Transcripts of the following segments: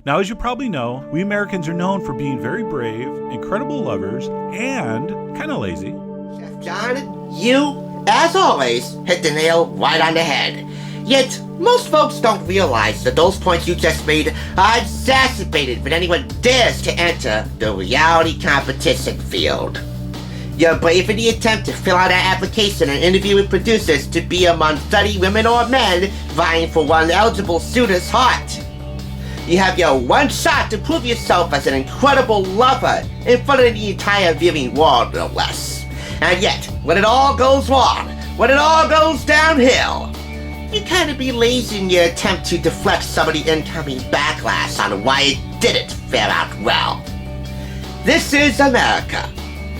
Now, as you probably know, we Americans are known for being very brave, incredible lovers, and kind of lazy. Chef John, you, as always, hit the nail right on the head. Yet, most folks don't realize that those points you just made are exacerbated when anyone dares to enter the reality competition field. You're brave in the attempt to fill out an application and interview with producers to be among 30 women or men vying for one eligible suitor's heart. You have your one shot to prove yourself as an incredible lover in front of the entire viewing world, no less. And yet, when it all goes wrong, when it all goes downhill, you kind of be lazy in your attempt to deflect some of the incoming backlash on why it didn't fare out well. This is America.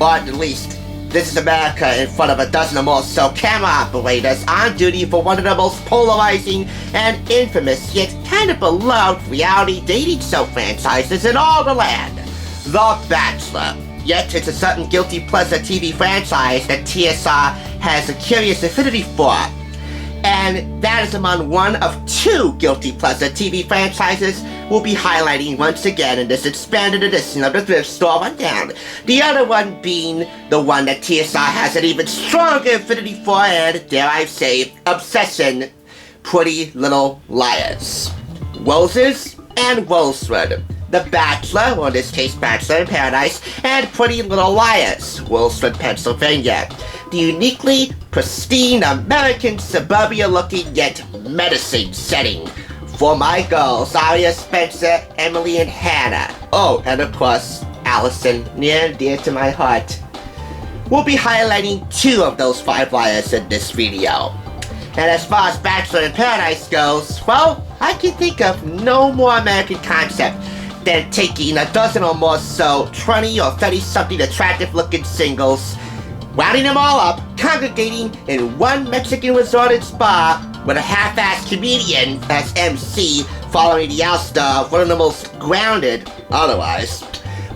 Or at least, this is America in front of a dozen or more so camera operators on duty for one of the most polarizing and infamous yet kind of beloved reality dating show franchises in all the land, The Bachelor. Yet it's a certain guilty pleasure TV franchise that TSR has a curious affinity for. And that is among one of two guilty pleasure TV franchises we'll be highlighting once again in this expanded edition of the Thrift Store Rundown. The other one being the one that TSR has an even stronger affinity for and, dare I say, obsession, Pretty Little Liars. Roses and Rosewood. The Bachelor, or in this case Bachelor in Paradise, and Pretty Little Liars, Rosewood, Pennsylvania. The uniquely pristine American suburbia-looking yet menacing setting for my girls, Aria, Spencer, Emily, and Hannah. Oh, and of course, Allison, near and dear to my heart. We'll be highlighting two of those 5 liars in this video. And as far as Bachelor in Paradise goes, well, I can think of no more American concept than taking a dozen or more so 20 or 30-something attractive-looking singles, rounding them all up, congregating in one Mexican resorted spa with a half-assed comedian as MC following the ouster of one of the most grounded, otherwise,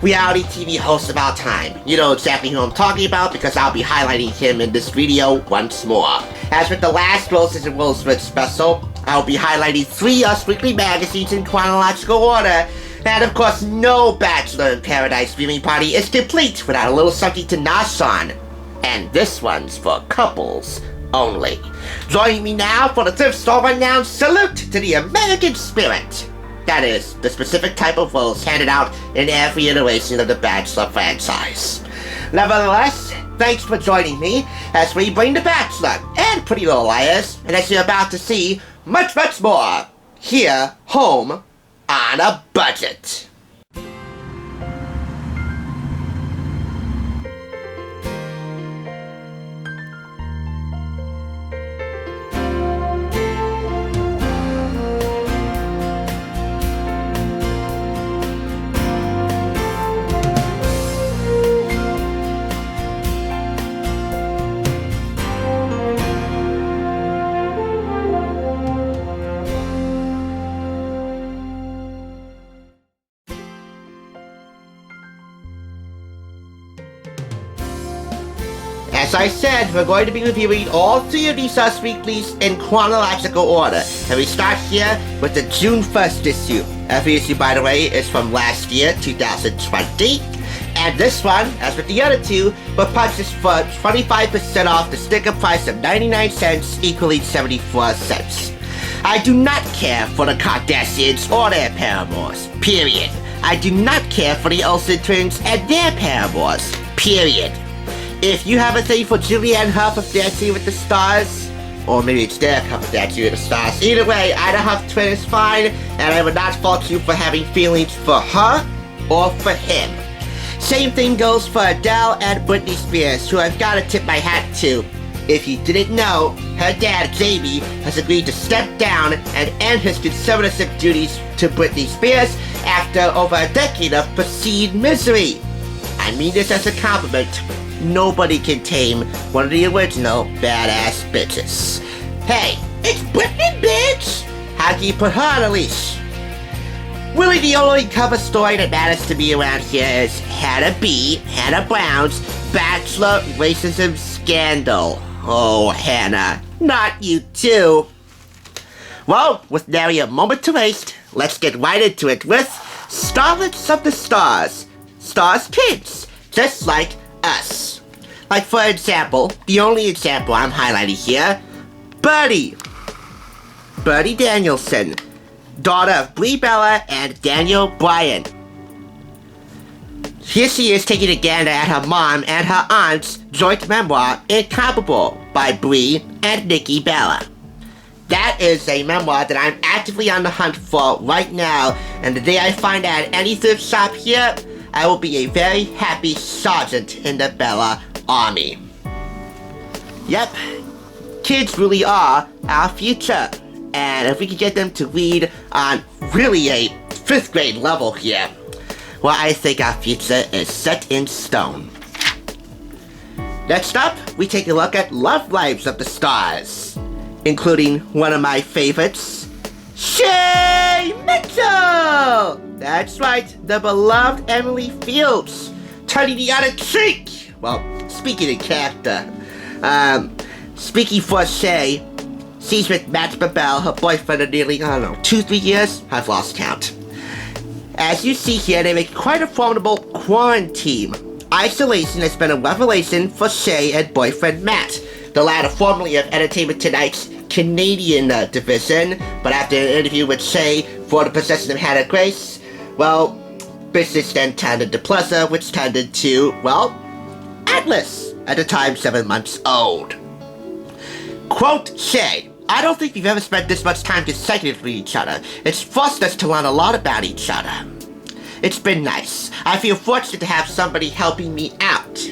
reality TV hosts of our time. You know exactly who I'm talking about because I'll be highlighting him in this video once more. As with the last Roses and Rosewood special, I'll be highlighting 3 Us Weekly magazines in chronological order. And of course, no Bachelor in Paradise viewing party is complete without a little something to nosh on. And this one's for couples only. Joining me now for the Thrift Store Rundown salute to the American spirit. That is, the specific type of rose handed out in every iteration of the Bachelor franchise. Nevertheless, thanks for joining me as we bring The Bachelor and Pretty Little Liars, and as you're about to see, much, much more, here, home, on a budget. As I said, we're going to be reviewing all 3 of these Us Weeklies in chronological order. And we start here with the June 1st issue. Every issue, by the way, is from last year, 2020. And this one, as with the other 2, was purchased for 25% off the sticker price of 99 cents, equaling 74 cents. I do not care for the Kardashians or their paramours, period. I do not care for the Olsen twins and their paramours, period. If you have a thing for Julianne Hough of Dancing with the Stars, or maybe it's their cup of Dancing with the Stars, either way, Ida Huff twin is fine, and I would not fault you for having feelings for her or for him. Same thing goes for Adele and Britney Spears, who I've got to tip my hat to. If you didn't know, her dad, Jamie, has agreed to step down and end his conservatorship duties to Britney Spears after over a decade of perceived misery. I mean this as a compliment. Nobody can tame one of the original badass bitches. Hey, it's Britney, bitch! How do you put her on a leash? Really, the only cover story that matters to me around here is Hannah Brown's Bachelor racism scandal. Oh, Hannah, not you too. Well, with nary a moment to waste, let's get right into it with Starlets of the Stars. Stars kids, just like us. Like for example, the only example I'm highlighting here, Birdie. Birdie Danielson, daughter of Brie Bella and Daniel Bryan. Here she is taking a gander at her mom and her aunt's joint memoir, Incomparable, by Brie and Nikki Bella. That is a memoir that I'm actively on the hunt for right now, and the day I find it at any thrift shop here, I will be a very happy sergeant in the Bella Army. Yep, kids really are our future, and if we could get them to read on really a 5th grade level here, well, I think our future is set in stone. Next up, we take a look at Love Lives of the Stars, including one of my favorites, Shay Mitchell! That's right, the beloved Emily Fields, turning the other cheek! Well, speaking in character, speaking for Shay, she's with Matt Babel, her boyfriend of nearly, 2-3 years? I've lost count. As you see here, they make quite a formidable quarantine. Isolation has been a revelation for Shay and boyfriend Matt, the latter formerly of Entertainment Tonight's Canadian division, but after an interview with Shay for the possession of Hannah Grace, well, business then turned into pleasure, which turned into, well, Atlas, at the time 7 months old. Quote Shay, I don't think we've ever spent this much time consecutively with each other. It's forced us to learn a lot about each other. It's been nice. I feel fortunate to have somebody helping me out.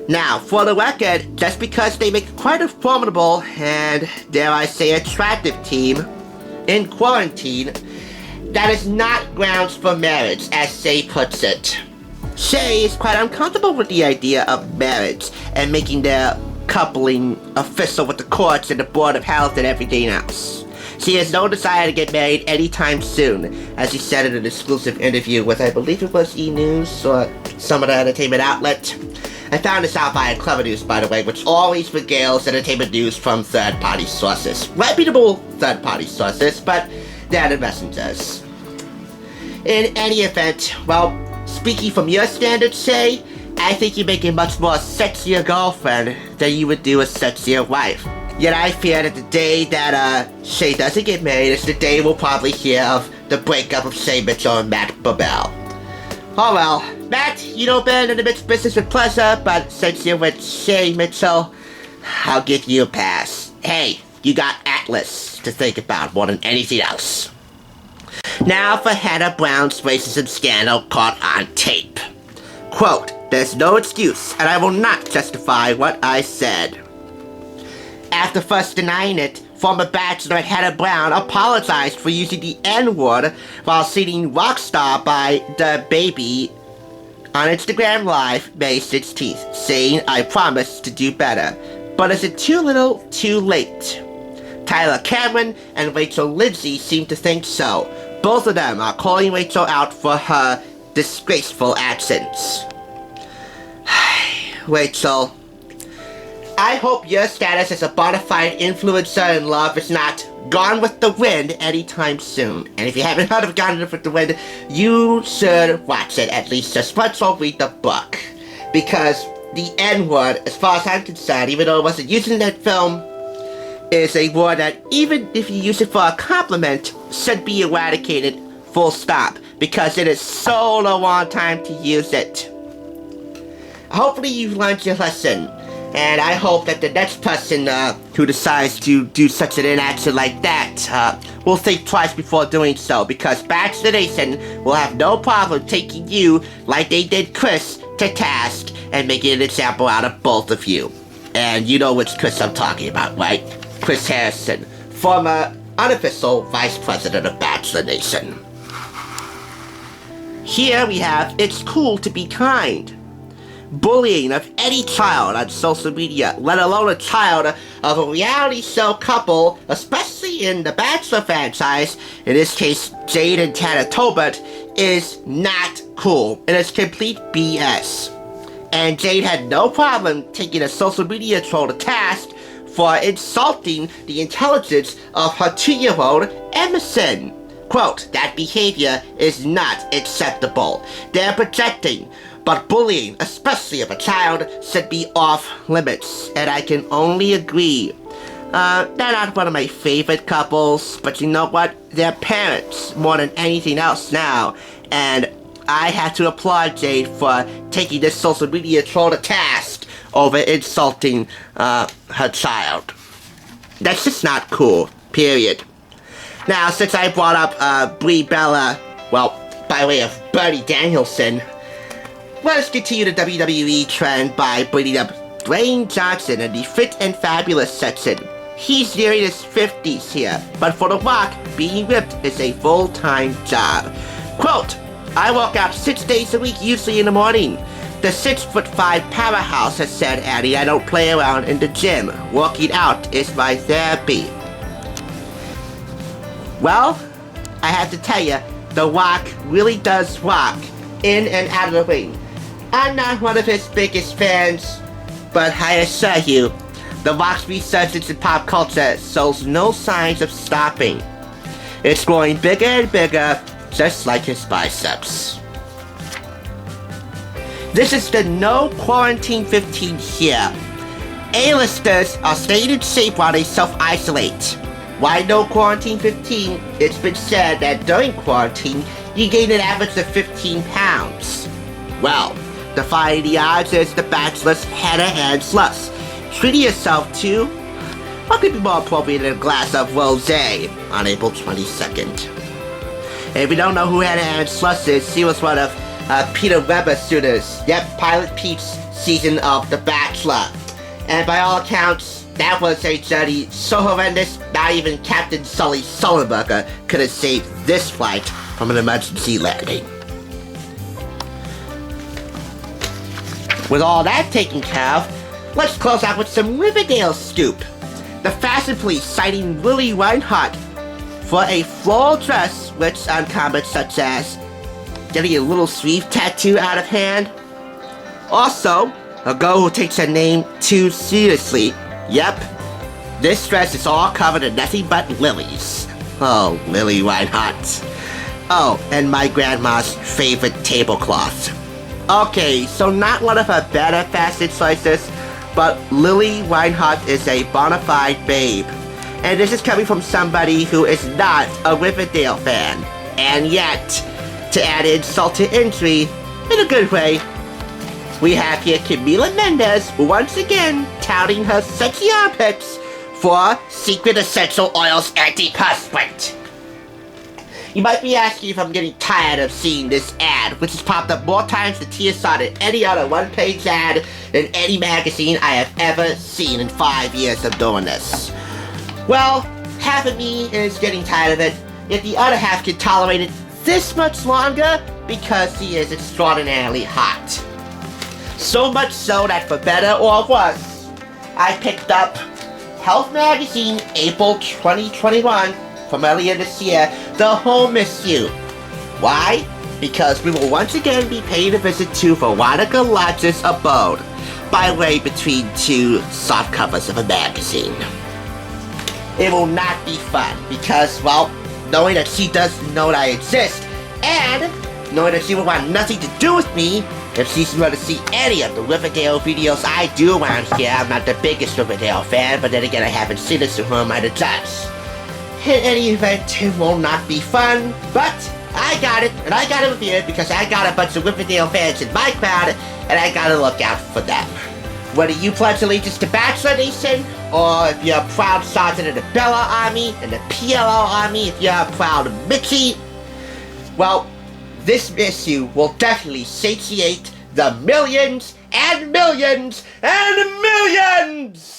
Now, for the record, just because they make quite a formidable and, dare I say, attractive team in quarantine, that is not grounds for marriage, as Shay puts it. Shay is quite uncomfortable with the idea of marriage and making their coupling official with the courts and the Board of Health and everything else. She has no desire to get married anytime soon, as she said in an exclusive interview with, I believe it was E! News or some other entertainment outlet. I found this out via Clever News, by the way, which always regales entertainment news from third-party sources. Reputable third-party sources, but they're the messengers. In any event, well, speaking from your standards, Shay, I think you make a much more sexier girlfriend than you would do a sexier wife. Yet I fear that the day that Shay doesn't get married is the day we'll probably hear of the breakup of Shay Mitchell and Matt Babel. Oh well, Matt, you know been in the midst of business with pleasure, but since you're with Shay Mitchell, I'll give you a pass. Hey, you got Atlas to think about more than anything else. Now for Hannah Brown's racism scandal caught on tape. Quote, there's no excuse, and I will not justify what I said. After first denying it, former Bachelor Hannah Brown apologized for using the N-word while singing Rockstar by The Baby on Instagram Live May 16th, saying, I promise to do better. But is it too little, too late? Tyler Cameron and Rachel Lindsay seem to think so. Both of them are calling Rachel out for her disgraceful actions. Rachel, I hope your status as a bona fide influencer in love is not gone with the wind anytime soon. And if you haven't heard of Gone with the Wind, you should watch it at least just once or read the book. Because the N-word, as far as I'm concerned, even though it wasn't used in that film, is a word that even if you use it for a compliment, should be eradicated full stop. Because it is so low on time to use it. Hopefully you've learned your lesson. And I hope that the next person who decides to do such an inaction like that will think twice before doing so, because Bachelor Nation will have no problem taking you, like they did Chris, to task and making an example out of both of you. And you know which Chris I'm talking about, right? Chris Harrison, former unofficial vice president of Bachelor Nation. Here we have It's Cool to Be Kind. Bullying of any child on social media, let alone a child of a reality show couple, especially in the Bachelor franchise, in this case Jade and Tanner Tolbert, is not cool. It is complete BS. And Jade had no problem taking a social media troll to task for insulting the intelligence of her 2-year-old Emerson. Quote, that behavior is not acceptable. They're projecting, but bullying, especially of a child, should be off limits, and I can only agree. They're not one of my favorite couples, but you know what? They're parents more than anything else now, and I have to applaud Jade for taking this social media troll to task over insulting her child. That's just not cool, period. Now, since I brought up Brie Bella, well, by way of Bernie Danielson, let us continue the WWE trend by bringing up Dwayne Johnson in the Fit and Fabulous section. He's nearing his 50s here, but for The Rock, being ripped is a full-time job. Quote, I work out 6 days a week, usually in the morning. The 6'5" powerhouse has said, Addie, I don't play around in the gym. Working out is my therapy. Well, I have to tell you, The Rock really does rock in and out of the ring. I'm not one of his biggest fans, but I assure you, The Rock's resurgence in pop culture shows no signs of stopping. It's growing bigger and bigger, just like his biceps. This is the No Quarantine 15 here. A-listers are staying in shape while they self-isolate. Why No Quarantine 15? It's been said that during quarantine, you gain an average of 15 pounds. Well, defying the odds is the Bachelor's Hannah Ann Sluss. Treating yourself to what could be more appropriate than a glass of rosé on April 22nd. And if you don't know who Hannah Ann Sluss is, she was one of Peter Weber's suitors. Yep, Pilot Pete's season of The Bachelor. And by all accounts, that was a journey so horrendous, not even Captain Sully Sullenberger could have saved this flight from an emergency landing. With all that taken care of, let's close out with some Riverdale scoop. The Fashion Police citing Lily Reinhart for a floral dress, which on comments such as getting a little sleeve tattoo out of hand. Also, a girl who takes her name too seriously. Yep, this dress is all covered in nothing but lilies. Oh, Lily Reinhart. Oh, and my grandma's favorite tablecloth. Okay, so not one of her better fashion choices, but Lily Reinhart is a bona fide babe. And this is coming from somebody who is not a Riverdale fan. And yet, to add insult to injury, in a good way, we have here Camila Mendez once again touting her sexy armpits for Secret Essential Oils antiperspirant. You might be asking if I'm getting tired of seeing this ad, which has popped up more times than TSR than any other one-page ad in any magazine I have ever seen in 5 years of doing this. Well, half of me is getting tired of it, yet the other half can tolerate it this much longer because he is extraordinarily hot. So much so that for better or worse, I picked up Health Magazine April 2021 from earlier this year, The Home Issue. Why? Because we will once again be paying a visit to Veronica Lodge's abode by way between two soft covers of a magazine. It will not be fun because, well, knowing that she doesn't know that I exist and knowing that she will want nothing to do with me if she's going to see any of the Riverdale videos I do around here. I'm not the biggest Riverdale fan, but then again I haven't seen it, so who am I to judge? In any event, it will not be fun, but I got it, and I got it reviewed because I got a bunch of Riverdale fans in my crowd, and I gotta look out for them. Whether you pledge allegiance to Bachelor Nation, or if you're a proud sergeant in the Bella Army, and the PLL Army, if you're a proud Mitchie, well, this issue will definitely satiate the millions and millions and millions!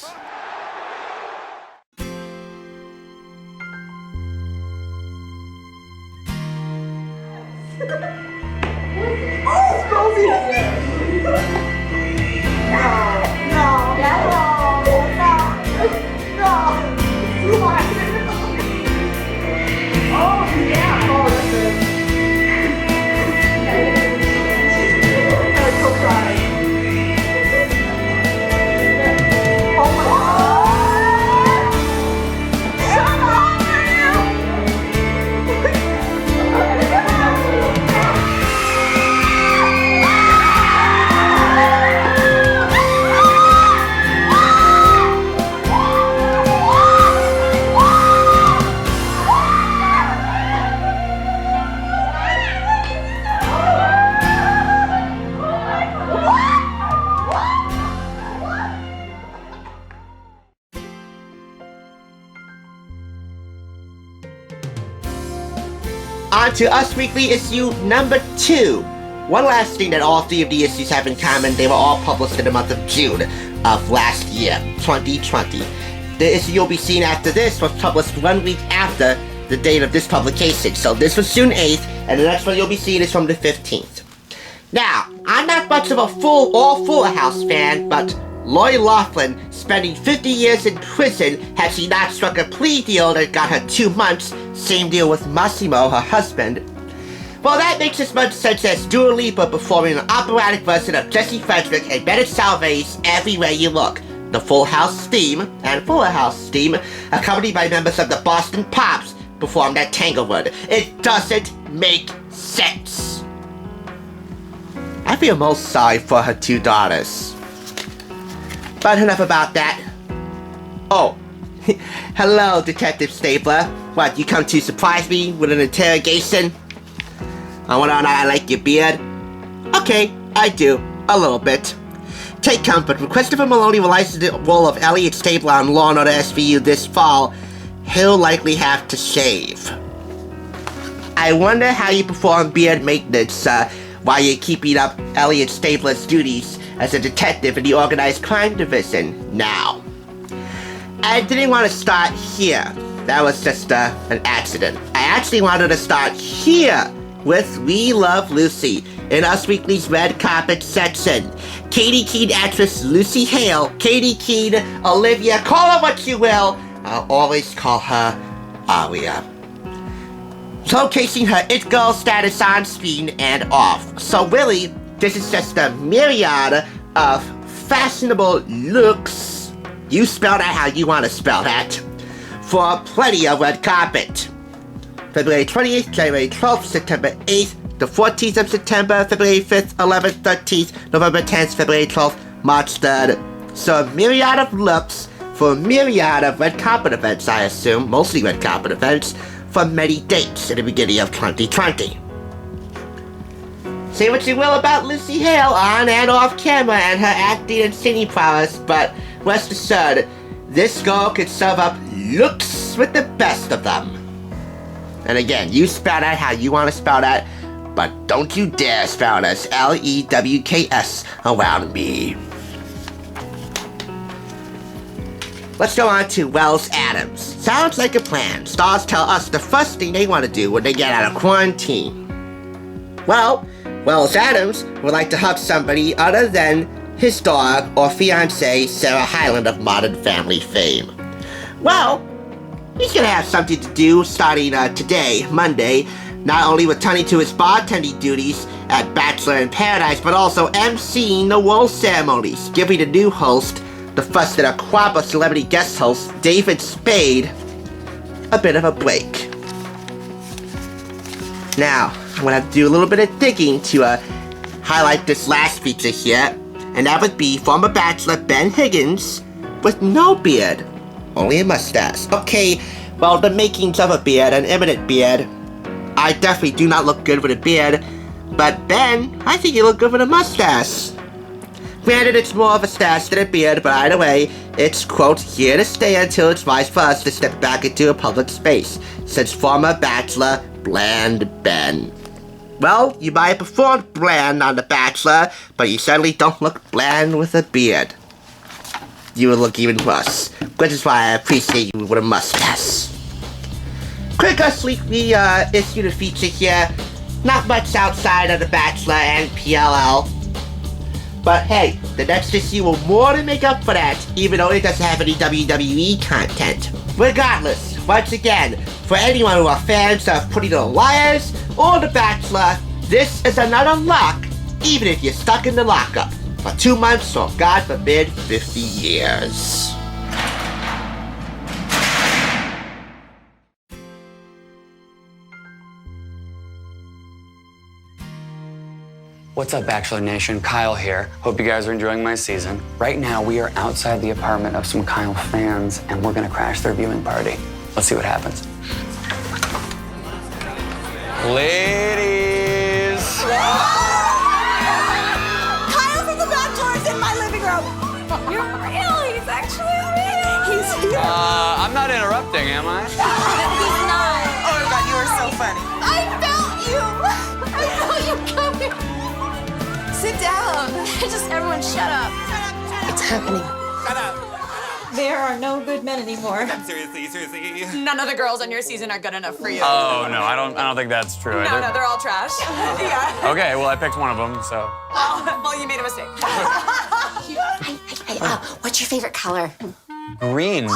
on to Us Weekly issue number 2. One last thing that all 3 of the issues have in common, they were all published in the month of June of last year, 2020. The issue you'll be seeing after this was published 1 week after the date of this publication. So this was June 8th, and the next one you'll be seeing is from the 15th. Now, I'm not much of a Full House fan, but Lori Loughlin spending 50 years in prison had she not struck a plea deal that got her 2 months, same deal with Massimo, her husband. Well, that makes as much sense as Dua Lipa performing an operatic version of Jesse Frederick and Bennett Salvay's Everywhere You Look, the Full House theme and Fuller House theme, accompanied by members of the Boston Pops, performed at Tanglewood. It doesn't make sense. I feel most sorry for her 2 daughters. But enough about that. Oh, hello, Detective Stabler. What, you come to surprise me with an interrogation? Whether or not I like your beard? Okay, I do. A little bit. Take comfort, when Christopher Maloney realizes the role of Elliot Stabler on Law & Order SVU this fall, he'll likely have to shave. I wonder how you perform beard maintenance while you're keeping up Elliot Stabler's duties as a detective in the Organized Crime Division now. I didn't want to start here. That was just an accident. I actually wanted to start here with We Love Lucy in Us Weekly's Red Carpet section. Katie Keene actress Lucy Hale, Katie Keene, Olivia, call her what you will. I'll always call her Aria. Showcasing her It Girl status on screen and off. So really, this is just a myriad of fashionable looks. You spell that how you want to spell that. For plenty of red carpet. February 28th, January 12th, September 8th, the 14th of September, February 5th, 11th, 13th, November 10th, February 12th, March 3rd. So a myriad of looks for a myriad of red carpet events, I assume, mostly red carpet events, for many dates at the beginning of 2020. Say what you will about Lucy Hale on and off camera and her acting and singing prowess, but rest assured, this girl could serve up looks with the best of them. And again, you spell that how you want to spell that, but don't you dare spell it as Lewks around me. Let's go on to Wells Adams. Sounds like a plan. Stars tell us the first thing they want to do when they get out of quarantine. Well, Wells Adams would like to hug somebody other than his dog or fiancée, Sarah Hyland of Modern Family fame. Well, he's gonna have something to do starting today, Monday, not only returning to his bartending duties at Bachelor in Paradise, but also emceeing the rose ceremonies, giving the new host, the first in a crop of celebrity guest hosts, David Spade, a bit of a break. Now, I'm gonna have to do a little bit of digging to highlight this last feature here, and that would be former Bachelor Ben Higgins with no beard. Only a mustache. Okay, well, the makings of a beard, an imminent beard. I definitely do not look good with a beard, but Ben, I think you look good with a mustache. Granted, it's more of a stash than a beard, but either way, it's, quote, here to stay until it's wise for us to step back into a public space, says former Bachelor Bland Ben. Well, you might have performed bland on The Bachelor, but you certainly don't look bland with a beard. You would look even worse, which is why I appreciate you with a mustache. Quick Us Weekly issue to feature here. Not much outside of The Bachelor and PLL. But hey, the next issue will more than make up for that, even though it doesn't have any WWE content. Regardless, once again, for anyone who are fans of Pretty Little Liars or The Bachelor, this is another lock, even if you're stuck in the lockup for 2 months or, God forbid, 50 years. What's up, Bachelor Nation? Kyle here. Hope you guys are enjoying my season. Right now, we are outside the apartment of some Kyle fans, and we're gonna crash their viewing party. Let's see what happens. Ladies! Kyle from The Bachelor is in my living room. You're real. He's actually real. He's here. I'm not interrupting, am I? He's not. Oh my God, you are so funny. I fell Just everyone shut up. It's happening. There are no good men anymore. Seriously. None of the girls on your season are good enough for you. Oh no, I don't think that's true. No, they're all trash. Yeah. Okay, well I picked one of them, so. Well, you made a mistake. Hey, what's your favorite color? Green.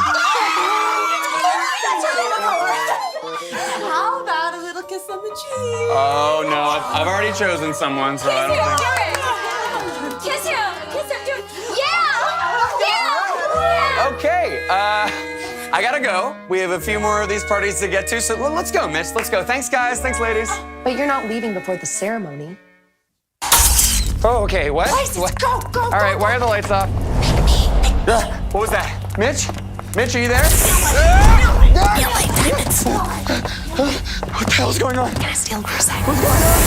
How about a little kiss on the cheek? Oh no, I've already chosen someone, so I don't think. Kiss him. Kiss him. Do it. Yeah. Okay, I gotta go. We have a few more of these parties to get to, so let's go, Mitch. Let's go. Thanks, guys. Thanks, ladies. But you're not leaving before the ceremony. Oh, okay. What? What? Go. All right, why are the lights off? What was that? Mitch? Mitch, are you there? What the hell's going on? Can I steal him for a second? What's going on?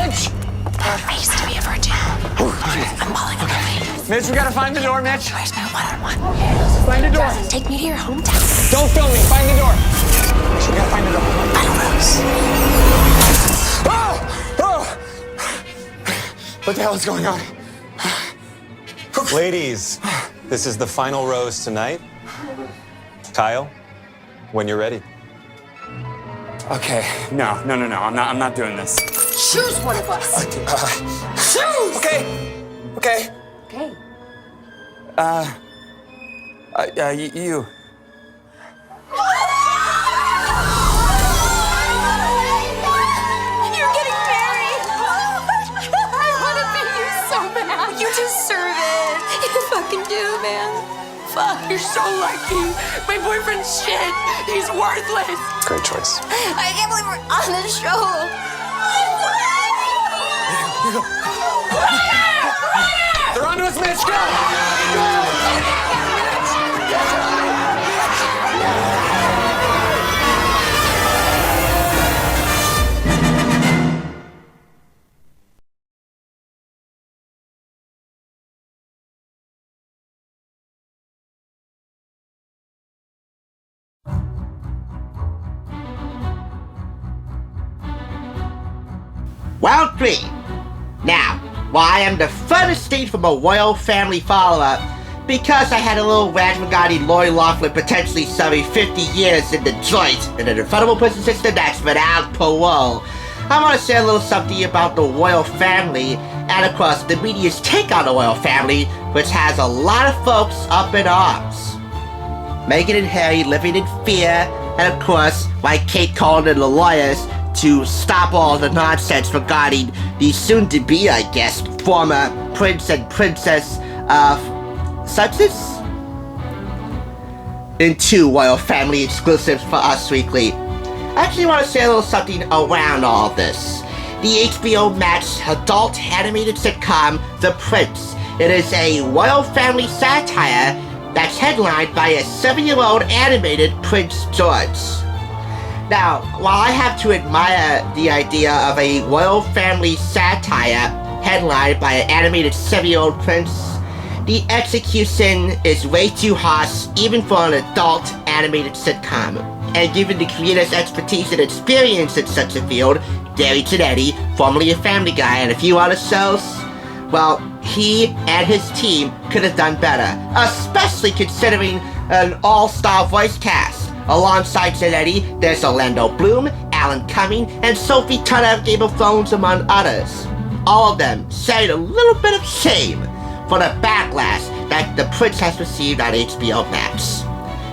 Mitch! I used to be a virgin. I'm falling on my way. Mitch, we gotta find the door, Mitch. Where's my one-on-one? Find the door. Take me to your hometown. Don't film me. Find the door. Mitch, we gotta find the door. Oh! What the hell is going on? Ladies, this is the final rose tonight. Kyle, when you're ready. Okay, no. I'm not doing this. Choose one of us. Choose! Okay. Okay. You. You're getting married. I want to be you so bad. You deserve it. You fucking do, man. Fuck, you're so lucky. My boyfriend's shit. He's worthless. Great choice. I can't believe we're on the show. They're onto us, Mitch. Go! Round 3. Now, while I am the furthest thing from a royal family follow-up, because I had a little rant regarding Lori Loughlin potentially serving 50 years in the joint in an inflatable prison system that's without parole, I want to say a little something about the royal family, and of course the media's take on the royal family, which has a lot of folks up in arms. Meghan and Harry living in fear, and of course, why Kate called in the lawyers to stop all the nonsense regarding the soon-to-be, I guess, former Prince and Princess of Sussex? In 2 royal family exclusives for Us Weekly. I actually want to say a little something around all this. The HBO Max adult animated sitcom, The Prince. It is a royal family satire that's headlined by a 7-year-old animated Prince George. Now, while I have to admire the idea of a royal family satire headlined by an animated 7-year-old prince, the execution is way too harsh even for an adult animated sitcom. And given the creator's expertise and experience in such a field, Gary Janetti, formerly of Family Guy and a few other shows, well, he and his team could have done better, especially considering an all-star voice cast. Alongside Janetti, there's Orlando Bloom, Alan Cumming, and Sophie Turner of Game of Thrones, among others. All of them shared a little bit of shame for the backlash that The Prince has received on HBO Max.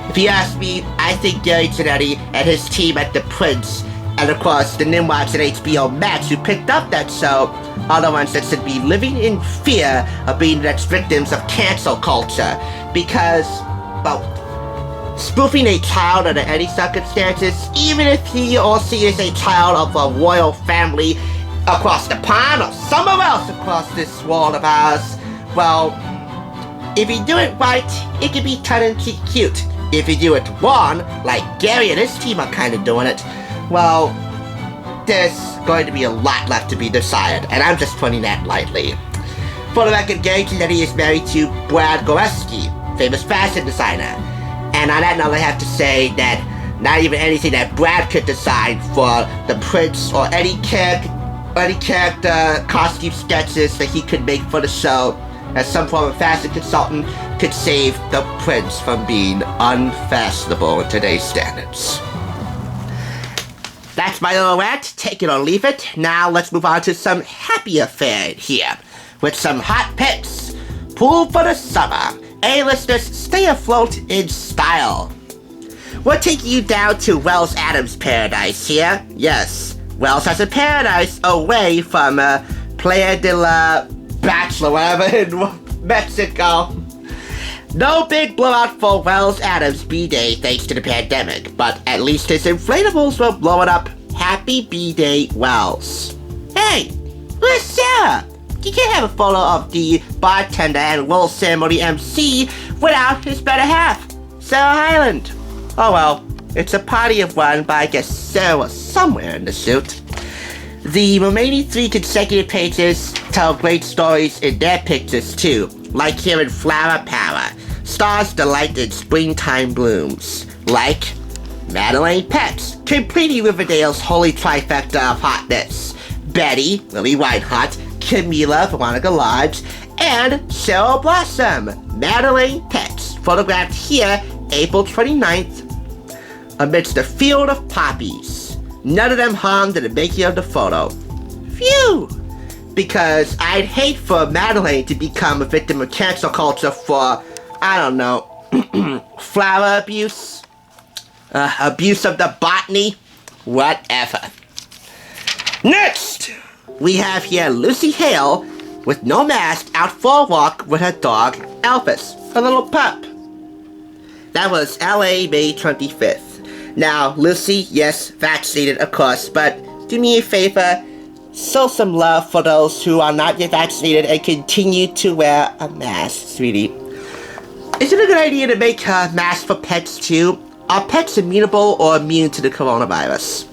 If you ask me, I think Gary Janetti and his team at The Prince, and of course the nimwads at HBO Max who picked up that show, are the ones that should be living in fear of being the next victims of cancel culture. Because, well, spoofing a child under any circumstances, even if he or she is a child of a royal family across the pond or somewhere else across this world of ours, well, if you do it right, it can be tongue-in-cheek cute. If you do it wrong, like Gary and his team are kind of doing it, well, there's going to be a lot left to be decided, and I'm just putting that lightly. For the record, Gary Janetti is married to Brad Goreski, famous fashion designer. And on that note, I have to say that not even anything that Brad could decide for the Prince or any any character costume sketches that he could make for the show as some form of fashion consultant could save the prince from being unfashionable in today's standards. That's my little rant. Take it or leave it. Now let's move on to some happier fare here with some hot picks. Pool for the summer. A-listers stay afloat in style. We're taking you down to Wells Adams' paradise here. Yes, Wells has a paradise away from Playa de la Bachelor, whatever, in Mexico. No big blowout for Wells Adams' B-Day thanks to the pandemic, but at least his inflatables were blowing up. Happy B-Day, Wells. Hey, where's Sarah? You can't have a photo of the bartender and Will Ceremony MC without his better half, Sarah Hyland. Oh well, it's a party of one, but I guess Sarah was somewhere in the suit. The remaining 3 consecutive pages tell great stories in their pictures too, like here in Flower Power. Stars delight in springtime blooms, like Madeline Petz, completing Riverdale's holy trifecta of hotness. Betty, Lily Whitehot, Camila, Veronica Lodge, and Cheryl Blossom, Madeline Petz, photographed here April 29th amidst a field of poppies. None of them harmed in the making of the photo. Phew! Because I'd hate for Madeline to become a victim of cancel culture for, I don't know, flower abuse, abuse of the botany, whatever. Next, we have here Lucy Hale with no mask out for a walk with her dog Elvis, her little pup. That was LA May 25th. Now, Lucy, yes, vaccinated of course, but do me a favor, show some love for those who are not yet vaccinated and continue to wear a mask, sweetie. Is it a good idea to make masks for pets too? Are pets immutable or immune to the coronavirus?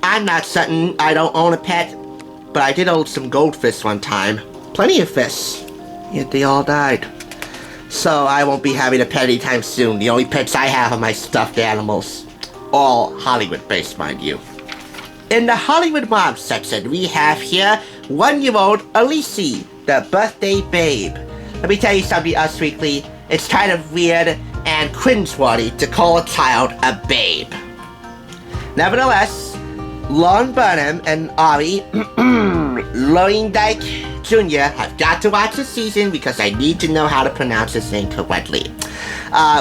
I'm not certain. I don't own a pet, but I did own some goldfish one time. Plenty of fish. Yet they all died. So I won't be having a pet anytime soon. The only pets I have are my stuffed animals. All Hollywood-based, mind you. In the Hollywood Mom section, we have here 1-year-old Alicia, the birthday babe. Let me tell you something, Us Weekly. It's kind of weird and cringeworthy to call a child a babe. Nevertheless, Lauren Burnham and Ari Loindike Jr. have got to watch the season because I need to know how to pronounce his name correctly.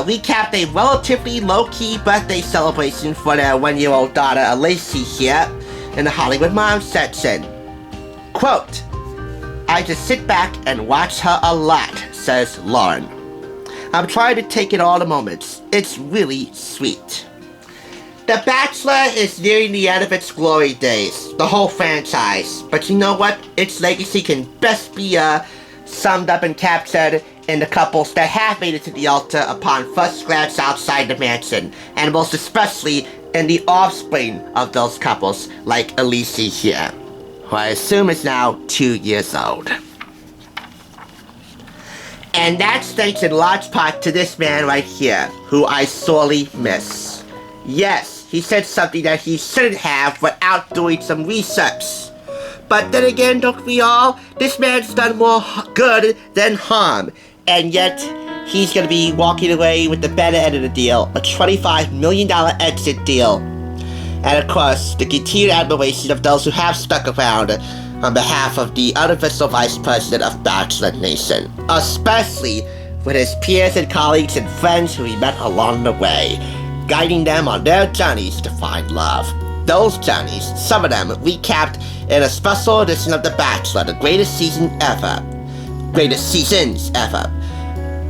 We capped a relatively low-key birthday celebration for their 1-year-old daughter Alicia here in the Hollywood Mom section. Quote, I just sit back and watch her a lot, says Lauren. I'm trying to take in all the moments. It's really sweet. The Bachelor is nearing the end of its glory days, the whole franchise. But you know what? Its legacy can best be summed up and captured in the couples that have made it to the altar upon first glance outside the mansion, and most especially in the offspring of those couples, like Alicia here, who I assume is now 2 years old. And that's thanks in large part to this man right here, who I sorely miss. Yes, he said something that he shouldn't have without doing some research. But then again, don't we all? This man's done more good than harm. And yet, he's gonna be walking away with the better end of the deal, a $25 million exit deal. And of course, the continued admiration of those who have stuck around on behalf of the unofficial vice president of Bachelor Nation, especially with his peers and colleagues and friends who he met along the way, guiding them on their journeys to find love. Those journeys, some of them recapped in a special edition of The Bachelor, the greatest season ever. Greatest seasons ever.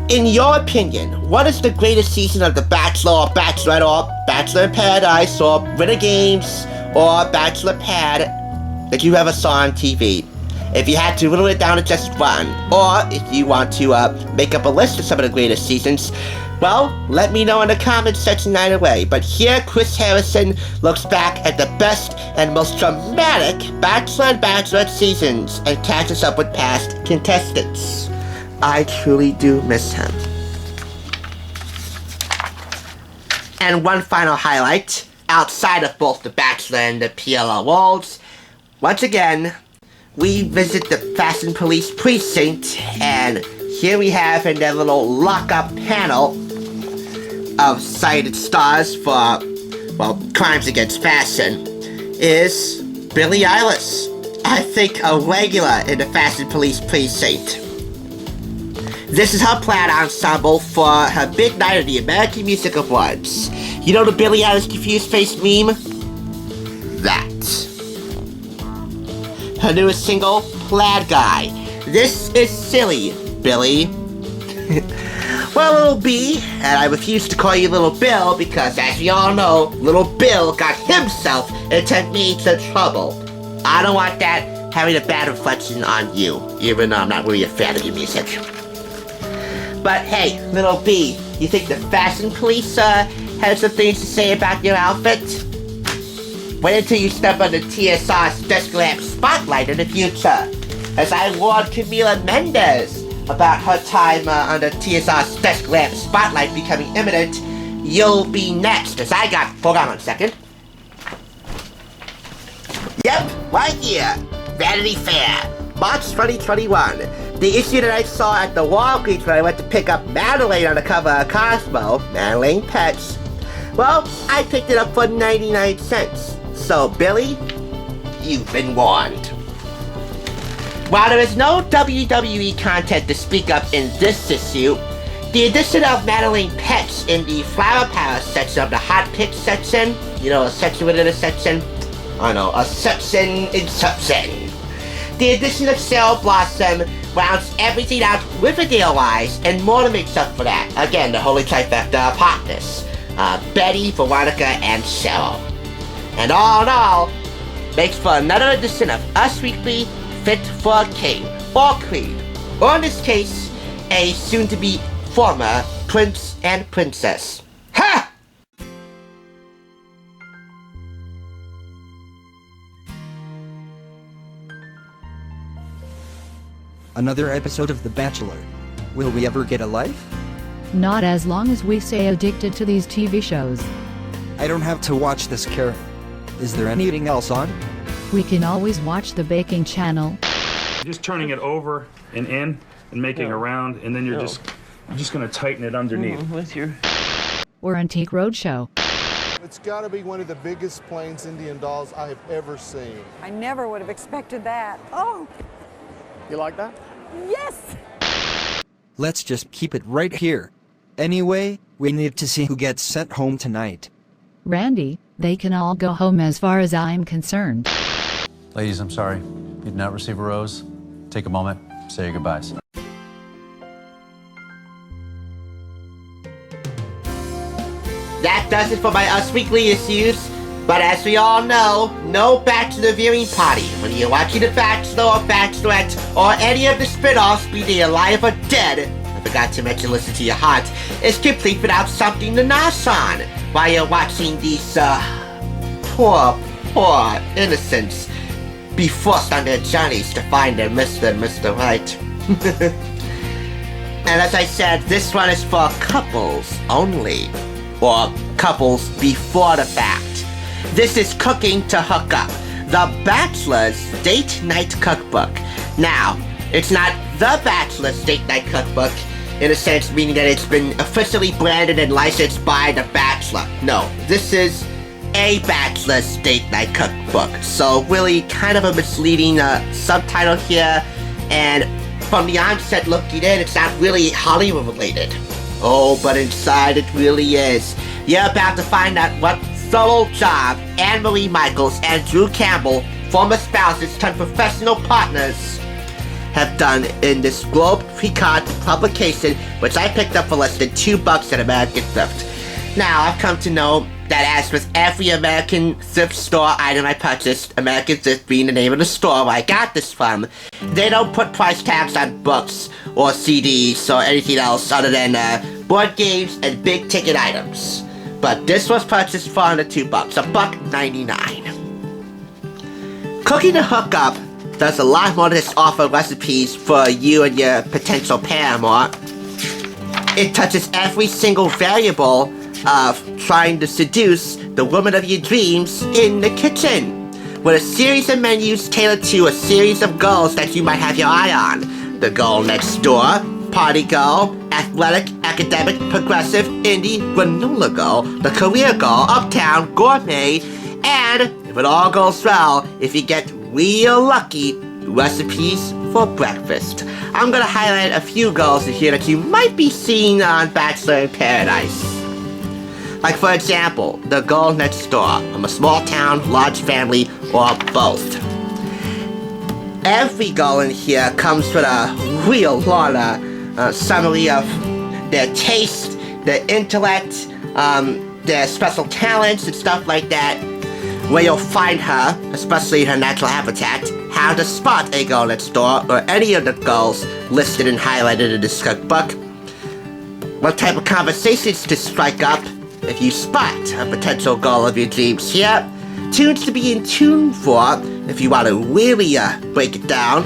In your opinion, what is the greatest season of The Bachelor or Bachelorette or Bachelor in Paradise or Winter Games or Bachelor Pad that you ever saw on TV? If you had to whittle it down to just one, or if you want to make up a list of some of the greatest seasons, well, let me know in the comments section either way. But here, Chris Harrison looks back at the best and most dramatic Bachelor and Bachelorette seasons and catches up with past contestants. I truly do miss him. And one final highlight, outside of both The Bachelor and the PLL worlds, once again, we visit the Fashion Police Precinct, and here we have in their little lockup panel of cited stars for, well, crimes against fashion, is Billie Eilish. I think a regular in the Fashion Police Precinct. This is her plaid ensemble for her big night of the American Music Awards. You know the Billie Eilish confused face meme? That. Her newest single, Plaid Guy. This is silly, Billie. Well, Little B, and I refuse to call you Little Bill because, as we all know, Little Bill got himself into major trouble. I don't want that having a bad reflection on you, even though I'm not really a fan of your music. But hey, Little B, you think the Fashion Police has some things to say about your outfit? Wait until you step on the TSR's desk lamp spotlight in the future, as I warned Camila Mendes about her time on the TSR's desk lamp spotlight becoming imminent. You'll be next, as I got, hold on 1 second. Yep, right here, Vanity Fair, March 2021. The issue that I saw at the Walgreens when I went to pick up Madeline on the cover of Cosmo, Madeline Pets. Well, I picked it up for 99 cents. So, Billie, you've been warned. While there is no WWE content to speak of in this issue, the addition of Madeline Pets in the Flower Power section of the Hot Picks section, you know, a section within a section, I know, a section in section. The addition of Sarah Blossom rounds everything out Riverdale-wise and more to make up for that. Again, the holy trifecta of hotness. Betty, Veronica, and Cheryl. And all in all, makes for another edition of Us Weekly, fit for a king, or queen, or in this case, a soon-to-be former prince and princess. Ha! Another episode of The Bachelor. Will we ever get a life? Not as long as we stay addicted to these TV shows. I don't have to watch this, Karen. Is there anything else on? We can always watch the baking channel. Just turning it over and in and making a round, and then you're just going to tighten it underneath. Or Antique Roadshow. It's got to be one of the biggest Plains Indian dolls I have ever seen. I never would have expected that. Oh! You like that? Yes! Let's just keep it right here. Anyway, we need to see who gets sent home tonight. Randy, they can all go home as far as I'm concerned. Ladies, I'm sorry. You did not receive a rose. Take a moment, say your goodbyes. That does it for my Us Weekly issues. But as we all know, no Bachelor viewing party. When you're watching The Bachelor or Bachelorette or any of the spin-offs, be they alive or dead, I forgot to mention listen to your heart, is complete without something to nosh on while you're watching these, poor innocents be forced on their journeys to find their Mr. Right. And as I said, this one is for couples only, or couples before the fact. This is Cooking to Hook Up, The Bachelor's Date Night Cookbook. Now, it's not The Bachelor's Date Night Cookbook, in a sense meaning that it's been officially branded and licensed by The Bachelor. No, this is A Bachelor's Date Night Cookbook. So really kind of a misleading subtitle here, and from the onset looking in, it's not really Hollywood related. Oh, but inside it really is. You're about to find out what solo job Anne-Marie Michaels and Drew Campbell, former spouses turned professional partners, have done in this Globe Precard publication, which I picked up for less than $2 at American Thrift. Now, I've come to know that as with every American thrift store item I purchased, American Thrift being the name of the store where I got this from, they don't put price tags on books or CDs or anything else other than board games and big ticket items. But this was purchased for under $2, $1.99. Cooking to Hook Up does a lot more than just offer recipes for you and your potential paramour. It touches every single variable of trying to seduce the woman of your dreams in the kitchen. with a series of menus tailored to a series of goals that you might have your eye on. The goal next door, party goal, athletic, academic, progressive, indie, granola goal, the career goal, uptown, gourmet, and if it all goes well, if you get real lucky, recipes for breakfast. I'm gonna highlight a few goals in here that you might be seeing on Bachelor in Paradise. Like for example, the goal next door, from a small town, large family, or both. Every goal in here comes with a real long summary of their taste, their intellect, their special talents and stuff like that, where you'll find her, especially her natural habitat, how to spot a goal next door, or any of the goals listed and highlighted in this cookbook, what type of conversations to strike up if you spot a potential goal of your dreams here, tunes to be in tune for if you want to really break it down,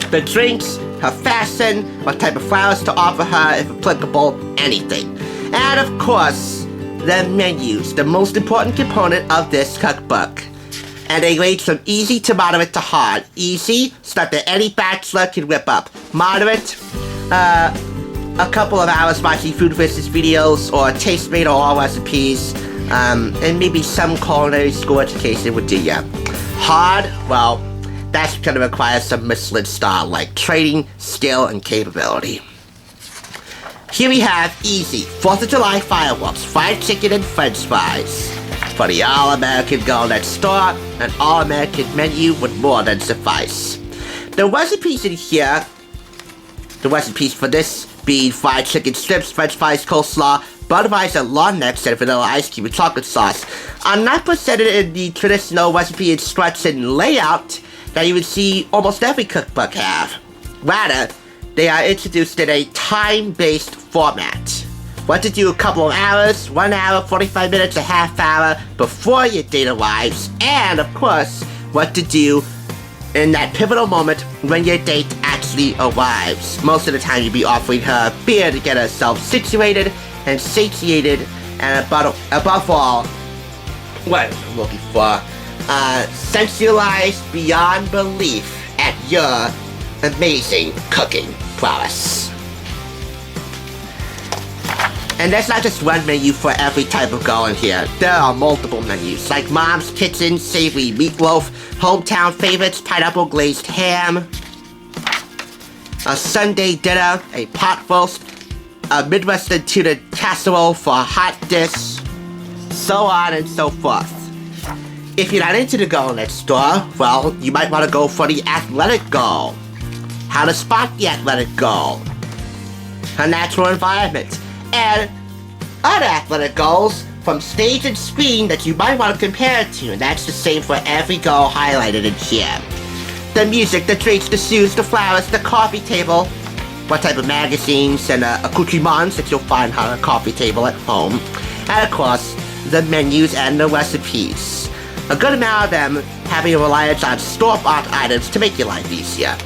the drinks, her fashion, what type of flowers to offer her if applicable, anything. And of course, the menus, the most important component of this cookbook. And they range from easy to moderate to hard. Easy, stuff that any bachelor can whip up. Moderate, a couple of hours watching food versus videos or taste made or all recipes, and maybe some culinary school education would do ya. Hard, well, that's gonna require some Michelin star like training, skill, and capability. Here we have easy, 4th of July fireworks, fried chicken and french fries. For the all-American goal next door, an all-American menu would more than suffice. The recipes in here, the recipes for this being fried chicken strips, french fries, coleslaw, Budweiser long necks, and vanilla ice cream with chocolate sauce, are not presented in the traditional recipe instruction layout that you would see almost every cookbook have. Rather, they are introduced in a time-based format. What to do a couple of hours, 1 hour, 45 minutes, a half hour before your date arrives, and of course, what to do in that pivotal moment when your date actually arrives. Most of the time you'll be offering her a beer to get herself situated and satiated, and above all, what I'm looking for, sensualized beyond belief at your amazing cooking prowess. And there's not just one menu for every type of goal in here. There are multiple menus, like Mom's Kitchen, Savory Meatloaf, Hometown Favorites, Pineapple Glazed Ham, a Sunday Dinner, a Pot Roast, a Midwestern Tuna Casserole for a hot dish, so on and so forth. If you're not into the goal next door, well, you might want to go for the athletic goal. How to spot the athletic goal, her natural environment, and other athletic goals from stage and screen that you might want to compare it to, and that's the same for every goal highlighted in here. The music, the drinks, the shoes, the flowers, the coffee table, what type of magazines and accoutrements that you'll find on a coffee table at home, and of course, the menus and the recipes. A good amount of them having a reliance on store-bought items to make your life easier.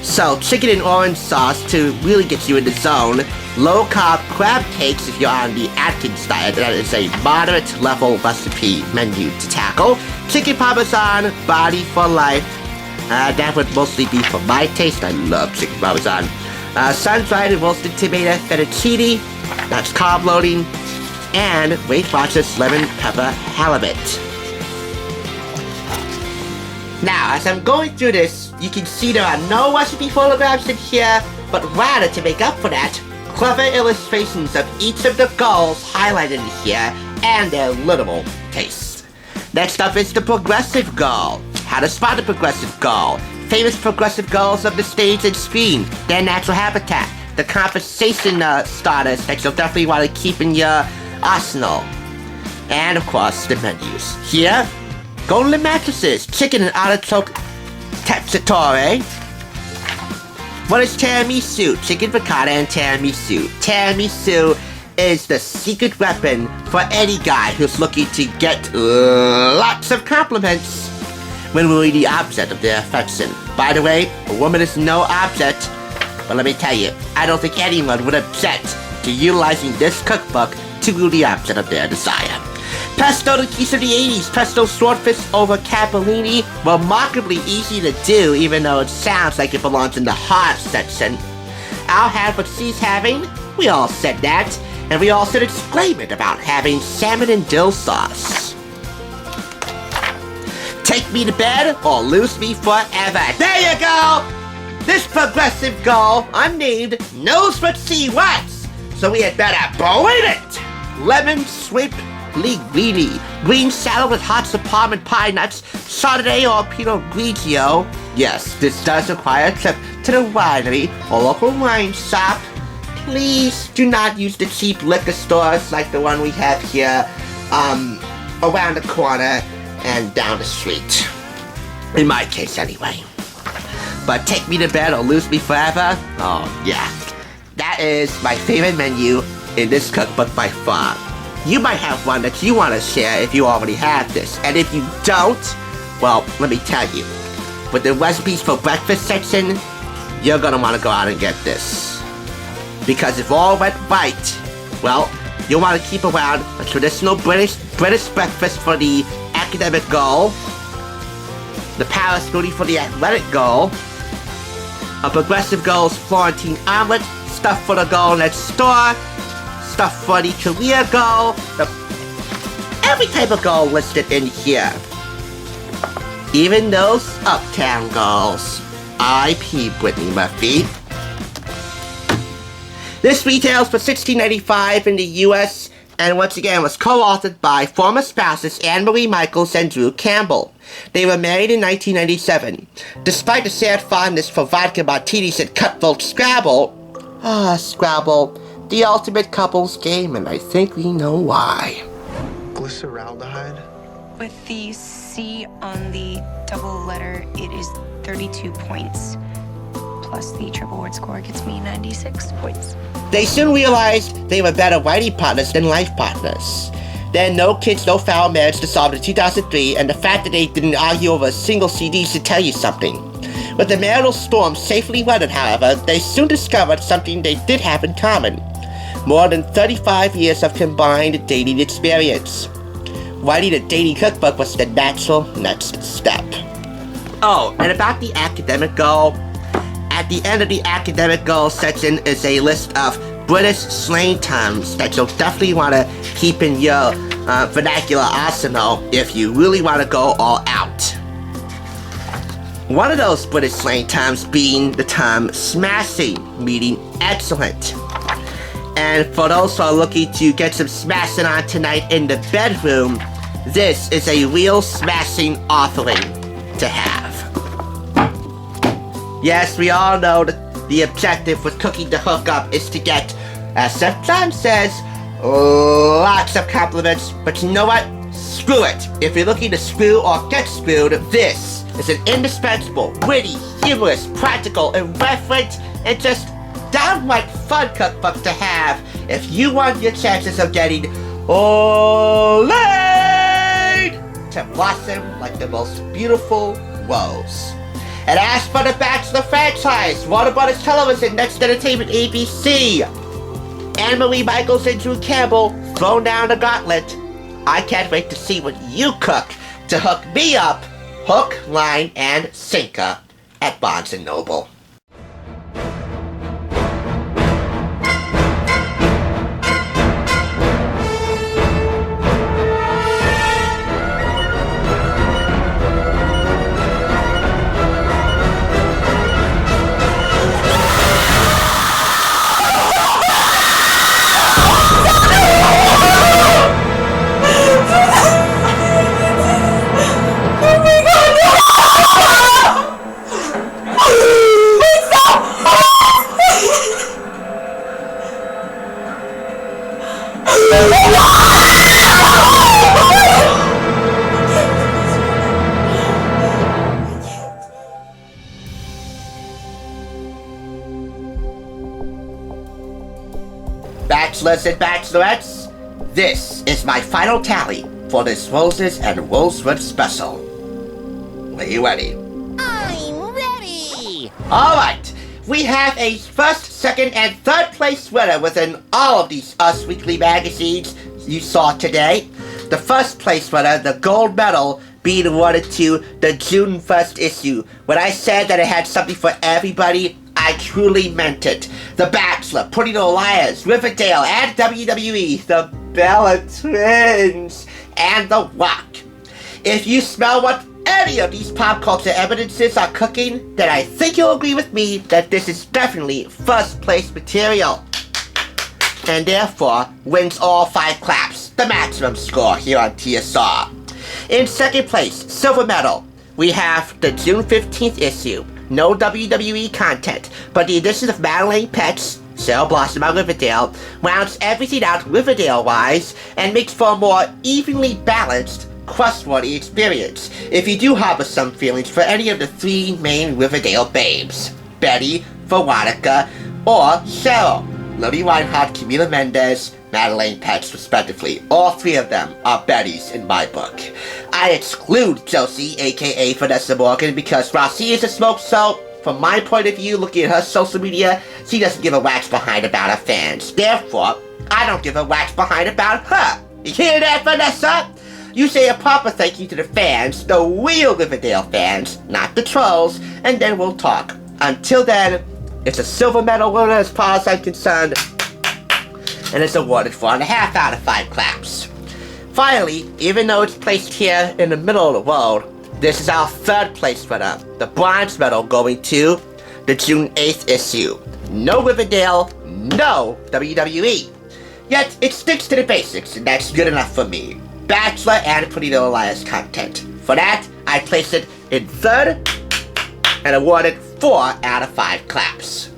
So, chicken and orange sauce to really get you in the zone. Low-carb crab cakes if you're on the Atkins diet. That is a moderate level recipe menu to tackle. Chicken parmesan, body for life. That would mostly be for my taste. I love chicken parmesan. Sun-dried and roasted tomato fettuccine. That's carb loading. And Weight Watchers lemon pepper halibut. Now, as I'm going through this, you can see there are no recipe photographs in here, but rather to make up for that, clever illustrations of each of the goals highlighted in here and their literal taste. Next up is the progressive goal. How to spot a progressive goal. Famous progressive goals of the stage and screen, their natural habitat, the conversation starters that you'll definitely want to keep in your arsenal, and of course the menus. Here, golden mattresses, chicken and artichoke tapatore. What is tiramisu? Chicken piccata and tiramisu. Tiramisu is the secret weapon for any guy who's looking to get lots of compliments when we're the object of their affection. By the way, a woman is no object, but let me tell you, I don't think anyone would object to utilizing this cookbook to be the object of their desire. Pesto the keys of the 80s, Pesto Swordfish over Capellini, remarkably easy to do even though it sounds like it belongs in the hard section. I'll have what she's having, we all said that, and we all said exclaimant about having salmon and dill sauce. Take me to bed or lose me forever. There you go! This progressive girl, unnamed, knows what she wants, so we had better boil it! Lemon sweep linguine, green salad with hot parm pine nuts, Chardonnay or Pinot Grigio. Yes, this does require a trip to the winery or local wine shop. Please do not use the cheap liquor stores like the one we have here, around the corner and down the street. In my case, anyway. But take me to bed or lose me forever? Oh, yeah. That is my favorite menu in this cookbook by far. You might have one that you want to share if you already have this. And if you don't, well, let me tell you. With the recipes for breakfast section, you're going to want to go out and get this. Because if all went right, well, you'll want to keep around a traditional British breakfast for the academic goal, the Paris foodie for the athletic goal, a progressive goal's Florentine omelet, stuff for the goal next door, stuff for the career goal, every type of goal listed in here. Even those uptown goals. R.I.P. Brittany Murphy. This retails for $16.95 in the US, and once again was co-authored by former spouses Anne-Marie Michaels and Drew Campbell. They were married in 1997. Despite the sad fondness for vodka martinis and cutthroat Scrabble, Scrabble, the ultimate couples game, and I think we know why. Glyceraldehyde? With the C on the double letter, it is 32 points. Plus the triple word score gets me 96 points. They soon realized they were better writing partners than life partners. Then No Kids, No Foul Marriage dissolved in 2003, and the fact that they didn't argue over a single CD should tell you something. With the marital storm safely weathered, however, they soon discovered something they did have in common. More than 35 years of combined dating experience. Writing a dating cookbook was the natural next step. Oh, and about the academic goal. At the end of the academic goal section is a list of British slang terms that you'll definitely want to keep in your vernacular arsenal if you really want to go all out. One of those British slang terms being the term smashing, meaning excellent. And for those who are looking to get some smashing on tonight in the bedroom, this is a real smashing offering to have. Yes, we all know that the objective with cooking to hook up is to get, as Seth John says, lots of compliments, but you know what? Screw it. If you're looking to screw or get screwed, this is an indispensable, witty, humorous, practical, irreverent, and just downright fun cookbook to have if you want your chances of getting laid to blossom like the most beautiful rose. And as for the Bachelor franchise, Warner Brothers Television, Next Entertainment, ABC, Anne-Marie Michaels and Drew Campbell thrown down the gauntlet. I can't wait to see what you cook to hook me up, hook, line, and sinker at Barnes & Noble. Bachelors and bachelorettes, this is my final tally for this Roses and Rosewood special. Are you ready? I'm ready! Alright, we have a first, second, and third place winner within all of these Us Weekly magazines you saw today. The first place winner, the gold medal, being awarded to the June 1st issue. When I said that it had something for everybody, I truly meant it. The Bachelor, Pretty Little Liars, Riverdale, and WWE, the Bella Twins, and The Rock. If you smell what any of these pop culture evidences are cooking, then I think you'll agree with me that this is definitely first place material. And therefore wins all 5 claps, the maximum score here on TSR. In second place, silver medal, we have the June 15th issue. No WWE content, but the addition of Madeline Pet's Sarah Blossom on Riverdale rounds everything out Riverdale-wise and makes for a more evenly balanced, trustworthy experience if you do harbor some feelings for any of the 3 main Riverdale babes, Betty, Veronica, or Cheryl. Lily Reinhardt, Camila Mendez, Madeleine Petsch, respectively. All 3 of them are Bettys in my book. I exclude Josie, aka Vanessa Morgan, because while she is a smoke show, from my point of view, looking at her social media, she doesn't give a rat's behind about her fans. Therefore, I don't give a rat's behind about her. You hear that, Vanessa? You say a proper thank you to the fans, the real Riverdale fans, not the trolls, and then we'll talk. Until then, it's a silver medal winner as far as I'm concerned, and it's awarded 4.5 out of 5 claps. Finally, even though it's placed here in the middle of the world, this is our 3rd place winner, the bronze medal going to the June 8th issue. No Riverdale, no WWE. Yet, it sticks to the basics, and that's good enough for me. Bachelor and Pretty Little Liars content. For that, I place it in 3rd and awarded 4 out of 5 claps.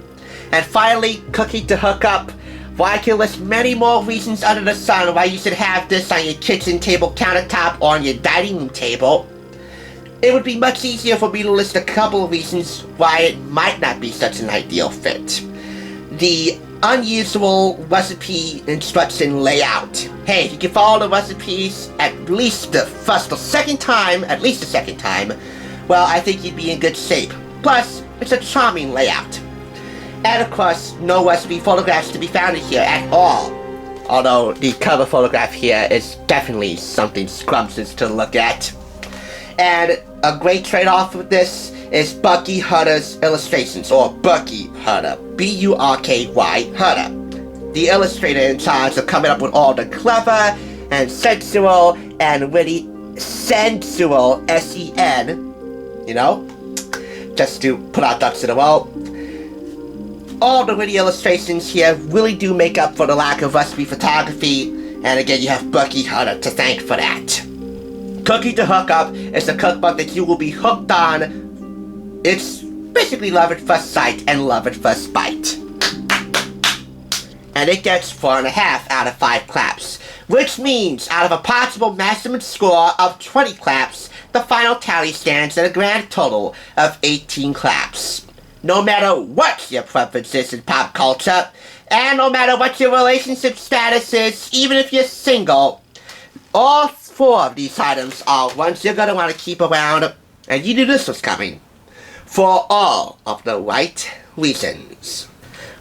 And finally, Cookie to Hook Up. While I can list many more reasons under the sun why you should have this on your kitchen table countertop or on your dining room table, it would be much easier for me to list a couple of reasons why it might not be such an ideal fit. The unusual recipe instruction layout. Hey, if you can follow the recipes at least the second time, well, I think you'd be in good shape. Plus, it's a charming layout. And of course, no recipe photographs to be found in here at all. Although the cover photograph here is definitely something scrumptious to look at. And a great trade-off with this is Bucky Hutter's illustrations, or Bucky Hutter, B-U-R-K-Y Hutter. The illustrator in charge of coming up with all the clever and sensual and witty sensual S-E-N, you know, just to put our ducks in a row. All the witty illustrations here really do make up for the lack of recipe photography, and again, you have Bucky Hutter to thank for that. Cookie to Hook Up is a cookbook that you will be hooked on. It's basically love at first sight and love at first bite. And it gets 4.5 out of 5 claps, which means out of a possible maximum score of 20 claps, the final tally stands at a grand total of 18 claps. No matter what your preference is in pop culture, and no matter what your relationship status is, even if you're single, all 4 of these items are ones you're gonna want to keep around, and you knew this was coming. For all of the right reasons.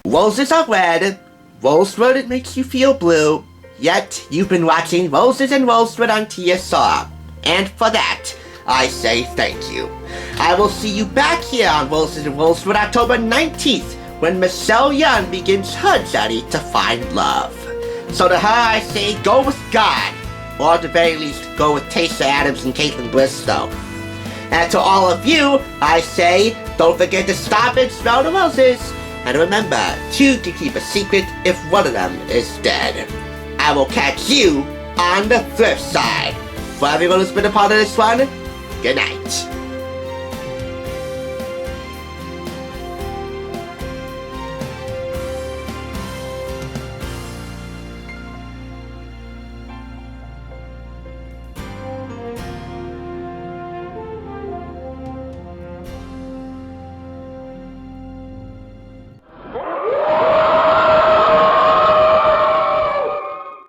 Roses are red, Rosewood it makes you feel blue, yet you've been watching Roses and Rosewood on TSR, and for that, I say thank you. I will see you back here on Roses and Rosewood October 19th, when Michelle Young begins her journey to find love. So to her I say, go with God, or at the very least, go with Tayshia Adams and Caitlin Bristow. And to all of you, I say, don't forget to stop and smell the roses, and remember, 2 can keep a secret if one of them is dead. I will catch you on the thrift side. For everyone who's been a part of this one, good night.